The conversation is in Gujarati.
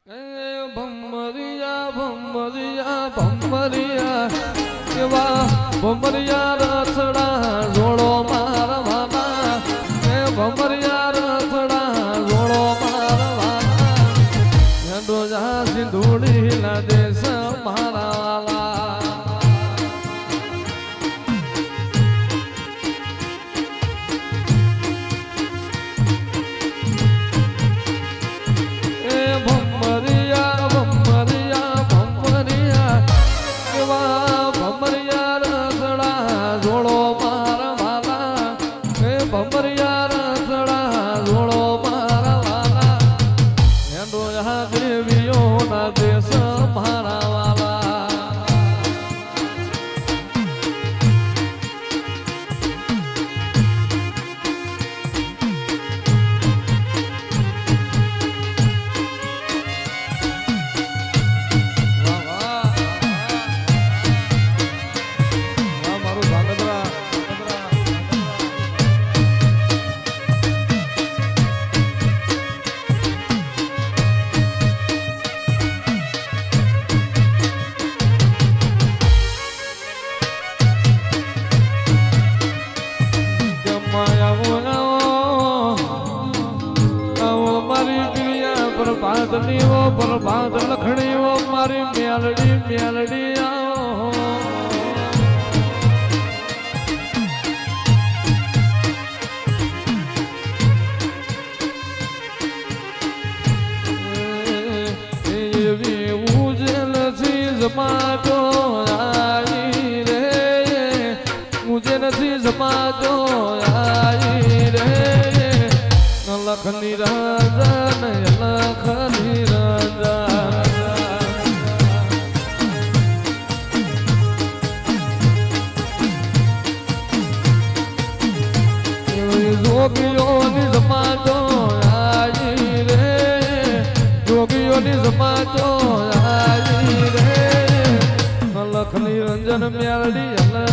ભમરિયા ભમરિયા ભમરિયા કેવા ભમરિયા રસડા જોડો મારવાના એ ભમરિયા રસડા જોડો મારવાના હેડો જા સિંધુડી ના દેશ મારા પ્રભાત લખણીઓ મારી મેલડી મેલડી આવો એવી ઉજલ ચીજ માતો આવી રે ઉજલ ચીજ માતો આવી રે લખની રાજા ને લખની રાજા જોગીઓની સમાતો આવી રે જોગીઓની સમાતો આવી રે લખની રંજન મેલડી